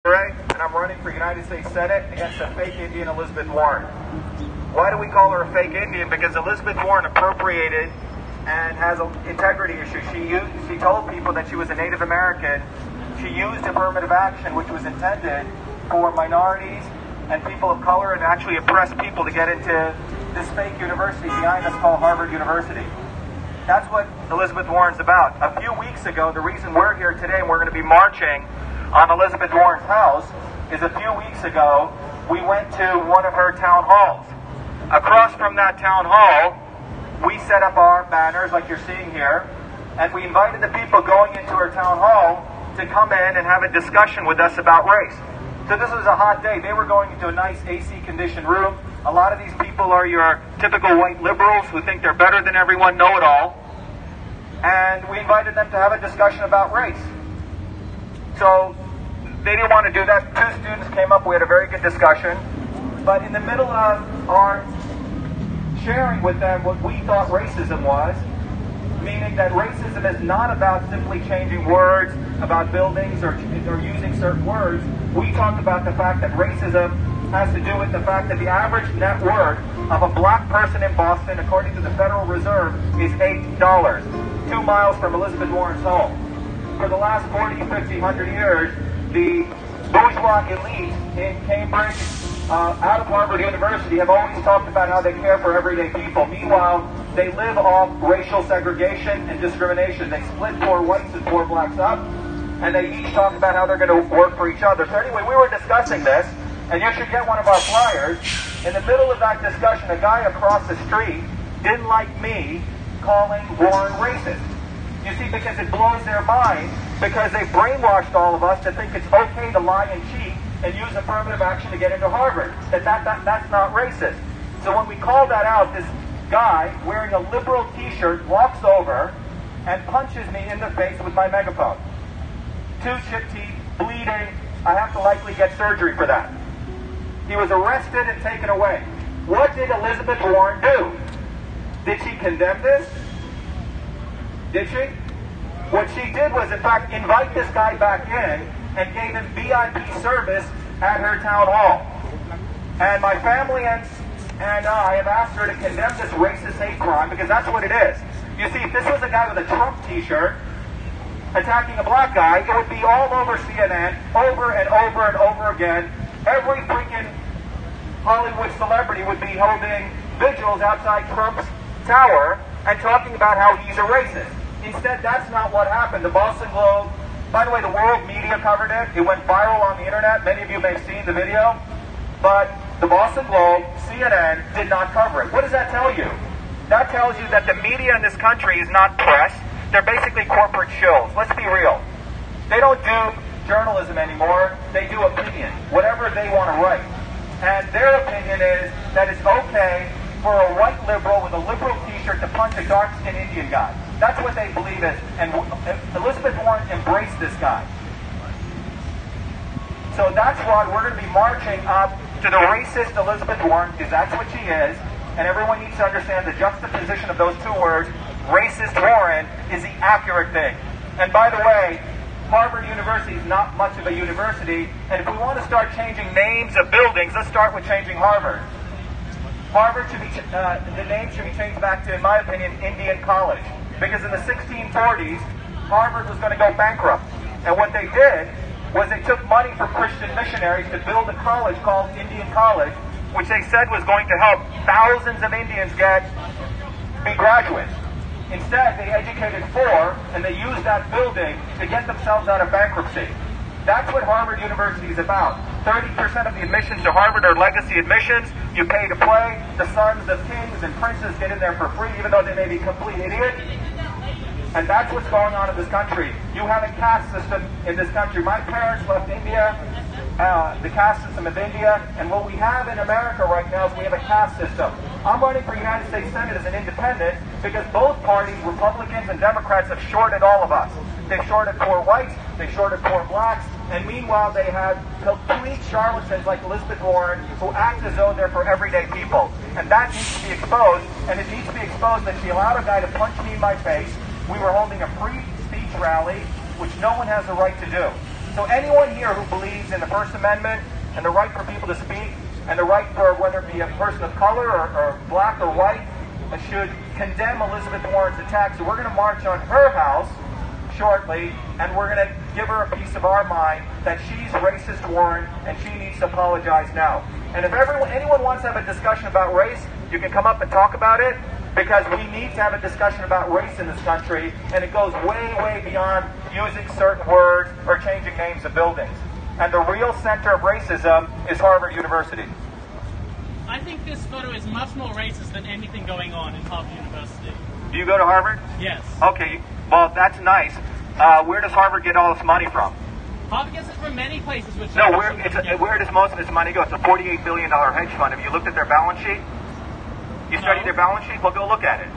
Ayyadurai, and I'm running for United States Senate against a fake Indian, Elizabeth Warren. Why do we call her a fake Indian? Because Elizabeth Warren appropriated and has an integrity issue. She told people that she was a Native American. She used affirmative action, which was intended for minorities and people of color, and actually oppressed people to get into this fake university behind us called Harvard University. That's what Elizabeth Warren's about. A few weeks ago, the reason we're here today and we're going to be marching on Elizabeth Warren's house is a few weeks ago, we went to one of her town halls. Across from that town hall, we set up our banners like you're seeing here, and we invited the people going into her town hall to come in and have a discussion with us about race. So this was a hot day. They were going into a nice AC conditioned room. A lot of these people are your typical white liberals who think they're better than everyone, know it all. And we invited them to have a discussion about race. So they didn't want to do that. Two students came up. We had a very good discussion. But in the middle of our sharing with them what we thought racism was, meaning that racism is not about simply changing words about buildings or using certain words, we talked about the fact that racism has to do with the fact that the average net worth of a black person in Boston, according to the Federal Reserve, is $8, 2 miles from Elizabeth Warren's home. For the last 40, 50, 100 years, the bourgeois elite in Cambridge, out of Harvard University, have always talked about how they care for everyday people. Meanwhile, they live off racial segregation and discrimination. They split poor whites and poor blacks up, and they each talk about how they're going to work for each other. So anyway, we were discussing this, and you should get one of our flyers. In the middle of that discussion, a guy across the street didn't like me calling Warren racist. You see, because it blows their mind, because they brainwashed all of us to think it's okay to lie and cheat and use affirmative action to get into Harvard. That's not racist. So when we called that out, this guy wearing a liberal t-shirt walks over and punches me in the face with my megaphone. 2 chipped teeth, bleeding. I have to likely get surgery for that. He was arrested and taken away. What did Elizabeth Warren do? Did she condemn this? Did she? What she did was, in fact, invite this guy back in and gave him VIP service at her town hall. And my family and I have asked her to condemn this racist hate crime, because that's what it is. You see, if this was a guy with a Trump t-shirt attacking a black guy, it would be all over CNN, over and over and over again. Every freaking Hollywood celebrity would be holding vigils outside Trump's tower and talking about how he's a racist. Instead, that's not what happened. The Boston Globe, by the way, the world media covered it. It went viral on the internet. Many of you may have seen the video. But the Boston Globe, CNN, did not cover it. What does that tell you? That tells you that the media in this country is not press. They're basically corporate shills. Let's be real. They don't do journalism anymore. They do opinion, whatever they want to write. And their opinion is that it's okay for a white liberal with a liberal t-shirt to punch a dark-skinned Indian guy. That's what they believe is. And Elizabeth Warren embraced this guy. So that's why we're going to be marching up to the racist Elizabeth Warren, because that's what she is. And everyone needs to understand the juxtaposition of those two words. Racist Warren is the accurate thing. And by the way, Harvard University is not much of a university. And if we want to start changing names of buildings, let's start with changing Harvard. Harvard should be, the name should be changed back to, in my opinion, Indian College. Because in the 1640s, Harvard was going to go bankrupt. And what they did was they took money from Christian missionaries to build a college called Indian College, which they said was going to help thousands of Indians be graduates. Instead, they educated 4, and they used that building to get themselves out of bankruptcy. That's what Harvard University is about. 30% of the admissions to Harvard are legacy admissions. You pay to play. The sons of kings and princes get in there for free, even though they may be complete idiots. And that's what's going on in this country. You have a caste system in this country. My parents left India, the caste system of India, and what we have in America right now is we have a caste system. I'm running for United States Senate as an independent because both parties, Republicans and Democrats, have shorted all of us. They've shorted poor whites, they've shorted poor blacks, and meanwhile they have complete charlatans like Elizabeth Warren who act as though they're for everyday people. And that needs to be exposed, and it needs to be exposed that she allowed a guy to punch me in my face. We were holding a free speech rally, which no one has the right to do. So anyone here who believes in the First Amendment and the right for people to speak and the right for whether it be a person of color or black or white should condemn Elizabeth Warren's attack. So we're going to march on her house shortly, and we're going to give her a piece of our mind that she's racist, Warren, and she needs to apologize now. And if anyone wants to have a discussion about race, you can come up and talk about it, because we need to have a discussion about race in this country, and it goes way, way beyond using certain words or changing names of buildings. And the real center of racism is Harvard University. I think this photo is much more racist than anything going on in Harvard University. Do you go to Harvard? Yes. Okay, well, that's nice. Where does Harvard get all its money from? Harvard gets it from many places. Which No, where does most of its money go? It's a $48 billion hedge fund. Have you looked at their balance sheet? You studied their balance sheet? Well, go look at it.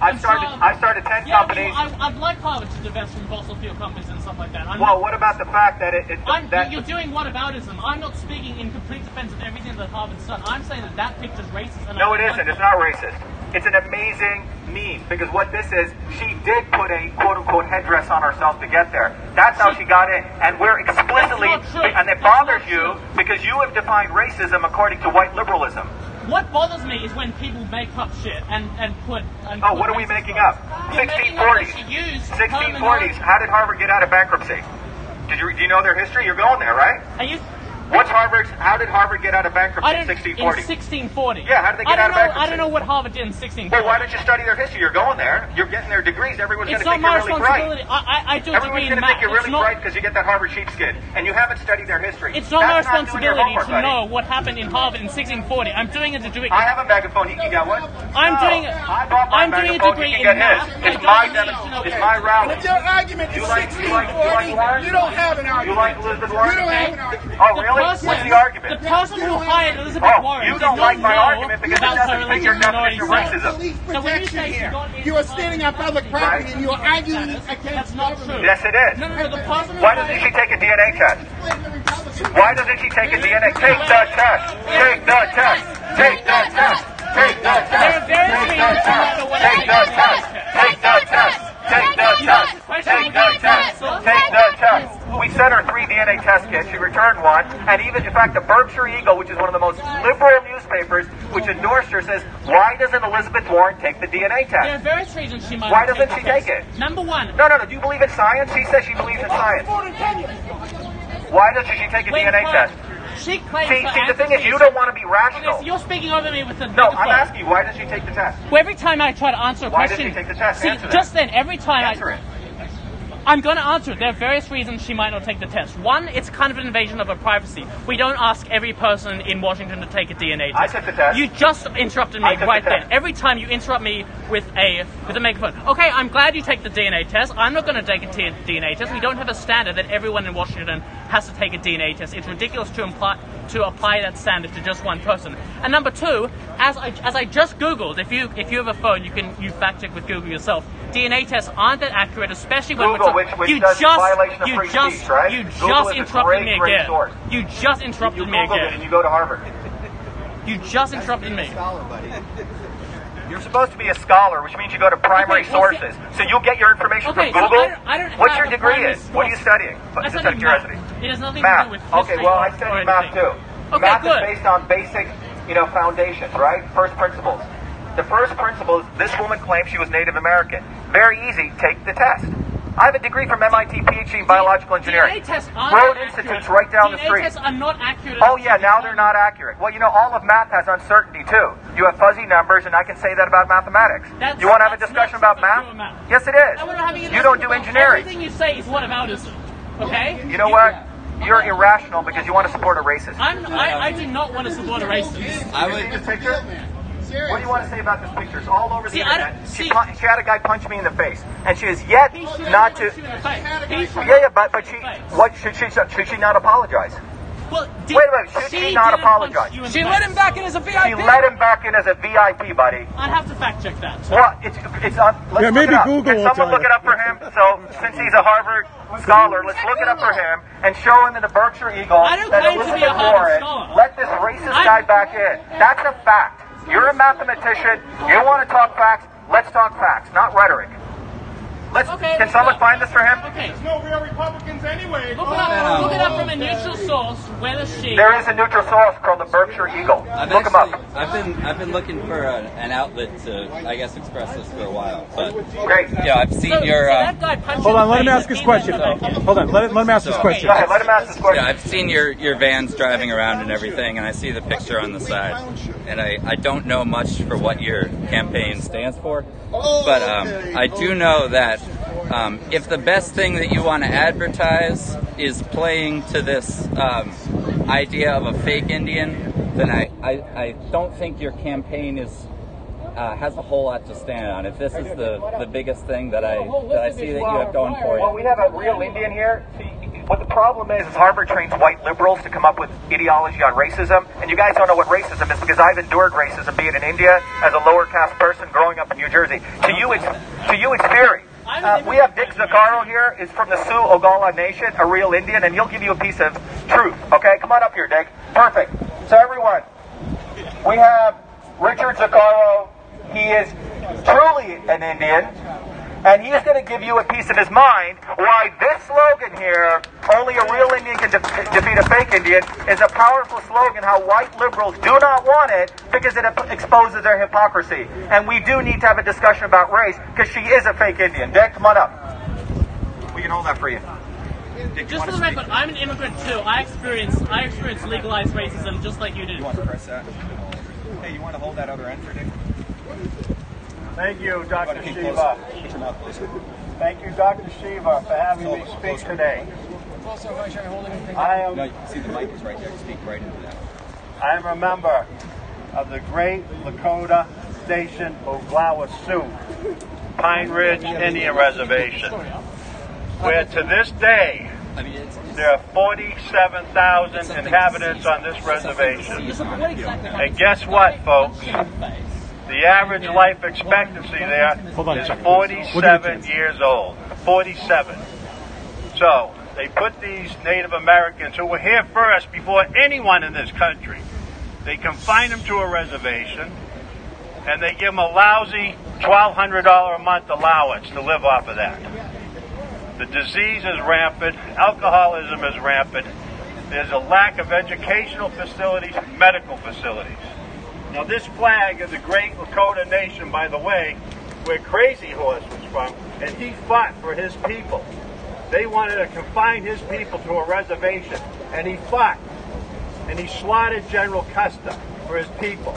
I started 10 companies. I'd like Harvard to divest from fossil fuel companies and stuff like that. What about the fact that you're doing whataboutism? I'm not speaking in complete defense of everything that Harvard's done. I'm saying that picture's racist. And no, it isn't. It's not racist. It's an amazing meme, because what this is, she did put a quote-unquote headdress on herself to get there. That's how she got in. And we're explicitly, and it bothers you because you have defined racism according to white liberalism. What bothers me is when people make up shit and put... what are we making up? 1640s. 1640s. How did Harvard get out of bankruptcy? Do you know their history? You're going there, right? How did Harvard get out of bankruptcy in 1640? In 1640. Yeah, how did they get out of bankruptcy? I don't know what Harvard did in 1640. Well, why don't you study their history? You're going there. You're getting their degrees. Everyone's going to think you're really bright. I do a degree in math. Everyone's going to think you're really bright because you get that Harvard sheepskin, and you haven't studied their history. It's not my responsibility to know what happened in Harvard in 1640. I'm doing a degree. I have a megaphone. You got one? I'm doing a degree in math. It's my rally. If your argument is 1640, you don't have an argument. You like Elizabeth Warren? You don't have an argument. Oh, really? What's the argument? The person who hired Elizabeth Warren you don't like my argument because it doesn't fit your definition of Police racism. protection here. You are standing on public property and you are arguing against That's not true. Yes, it is. No, the person Why doesn't she take a DNA test? Why doesn't she take a DNA? Take the test. Take the test. Take the test. Take the test. There are various reasons you might know what I Take the test. Take the test. Take the test. Take the test. Take the test. We sent her 3 DNA test kits. She returned one. And even, in fact, the Berkshire Eagle, which is one of the most liberal newspapers, which endorsed her, says, why doesn't Elizabeth Warren take the DNA test? There are various reasons she might Why doesn't she take it? Number one. No. Do you believe in science? She says she believes in science. Why doesn't she take a DNA test? She claims See, the thing is, you don't want to be rational. You're speaking over me with the No, I'm asking you, why does she take the test? Well, every time I try to answer a Why question... does she take the test? See, Answer just that. then, every time Answer it. I'm going to answer it. There are various reasons she might not take the test. One, it's kind of an invasion of her privacy. We don't ask every person in Washington to take a DNA test. I took the test. You just interrupted me right then. Every time you interrupt me with a microphone. Okay, I'm glad you take the DNA test. I'm not going to take a DNA test. We don't have a standard that everyone in Washington has to take a DNA test. It's ridiculous to apply that standard to just one person. And number two, as I just Googled, if you have a phone, you fact check with Google yourself. DNA tests aren't that accurate, especially when Google, which does violation of free speech, right? You Google just is a interrupted me great again. source. You just interrupted me Googled it again. and you go to Harvard. You just interrupted me. You're supposed to be a scholar, which means you go to primary sources. So you'll get your information from Google. I don't What's have your degree in? What are you studying? I Just out study of curiosity. math. It has nothing Math. to do with history. Okay, well, I study math too. Okay, Math good. is based on basic, foundations, right? First principles. The first principle is this woman claims she was Native American. Very easy. Take the test. I have a degree from MIT, PhD in biological engineering. DNA tests aren't Broad accurate. Institute's right down the street. DNA tests are not accurate. Oh yeah, now they're not accurate. Well, all of math has uncertainty too. You have fuzzy numbers, and I can say that about mathematics. You want to have a discussion about math? Yes, it is. You don't do engineering. Everything you say is whataboutism. Okay? You know what? You're irrational because you want to support a racist. I do not want to support a racist. I would. This picture? What do you want to say about this picture? It's all over the internet. She had a guy punch me in the face, and she has yet not to. But should she not apologize? Well, wait, should she not apologize? She let him back in as a VIP. She let him back in as a VIP, buddy. I'd have to fact check that. Well, it's on. Let's look it up. Can someone look it up for him? So, since he's a Harvard scholar, let's look it up for him and show him in the Berkshire Eagle that Elizabeth Warren let this racist guy back in. That's a fact. You're a mathematician. You want to talk facts? Let's talk facts, not rhetoric. Can someone find this for him? Okay. There's no real Republicans anyway. Look it up from a neutral source. Whether she. There is a neutral source called the Berkshire Eagle. Look him up. I've been looking for an outlet to, I guess, express this for a while. But great. Yeah, I've seen your. That guy punched Hold on, let him ask his question. Hold on, let him ask his question. Go ahead, let him ask his question. Yeah, I've seen your vans driving around and everything, and I see the picture on the side. And I don't know much for what your campaign stands for, but I do know that if the best thing that you want to advertise is playing to this idea of a fake Indian, then I don't think your campaign has a whole lot to stand on. If this is the biggest thing that I see that you have going for Well, you. we have a real Indian here. See, what the problem is Harvard trains white liberals to come up with ideology on racism, and you guys don't know what racism is because I've endured racism, be it in India as a lower caste person growing up in New Jersey. To you, it's theory. We have Dick Zaccaro here, is from the Sioux Oglala Nation, a real Indian, and he'll give you a piece of truth. Okay, come on up here, Dick. Perfect. So everyone, we have Richard Zaccaro. He is truly an Indian, and he's going to give you a piece of his mind why this slogan here, only a real Indian can defeat a fake Indian, is a powerful slogan, how white liberals do not want it because it exposes their hypocrisy. And we do need to have a discussion about race because she is a fake Indian. Dick, come on up. We can hold that for you. Dick, Just for the record, I'm an immigrant too. I experienced legalized racism just like you did. You want to press that? Hey, you want to hold that other end for Dick? Thank you, Dr. Shiva. Thank you, Dr. Shiva, for having me speak today. I am See, the mic is right there. Speak right into that. I am a member of the Great Lakota Nation Oglala Sioux Pine Ridge Indian Reservation, where to this day there are 47,000 inhabitants on this reservation. And guess what, folks? The average life expectancy there is 47 years old. 47. So, they put these Native Americans who were here first before anyone in this country, they confine them to a reservation, and they give them a lousy $1,200 a month allowance to live off of that. The disease is rampant. Alcoholism is rampant. There's a lack of educational facilities, medical facilities. Now, this flag is the Great Lakota Nation, by the way, where Crazy Horse was from, and he fought for his people. They wanted to confine his people to a reservation, and he fought. And he slaughtered General Custer for his people.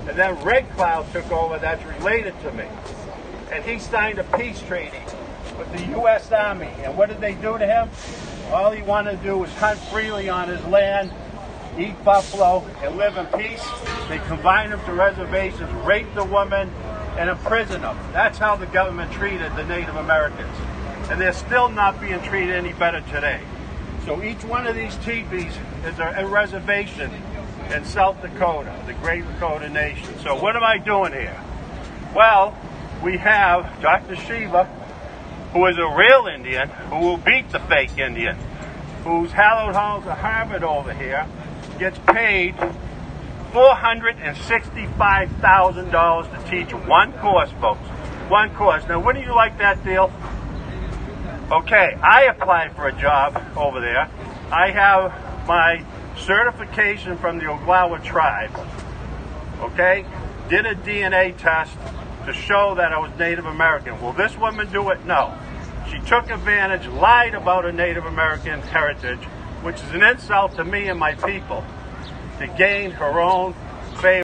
And then Red Cloud took over, that's related to me. And he signed a peace treaty with the U.S. Army. And what did they do to him? All he wanted to do was hunt freely on his land, eat buffalo, and live in peace. They combined them to reservations, raped the women, and imprisoned them. That's how the government treated the Native Americans. And they're still not being treated any better today. So each one of these teepees is a reservation in South Dakota, the Great Lakota Nation. So what am I doing here? Well, we have Dr. Shiva, who is a real Indian, who will beat the fake Indian, whose hallowed halls of Harvard over here gets paid $465,000 to teach one course, folks. One course. Now, wouldn't you like that deal? Okay, I applied for a job over there. I have my certification from the Oglala tribe. Okay? Did a DNA test to show that I was Native American. Will this woman do it? No. She took advantage, lied about her Native American heritage, which is an insult to me and my people, to gain her own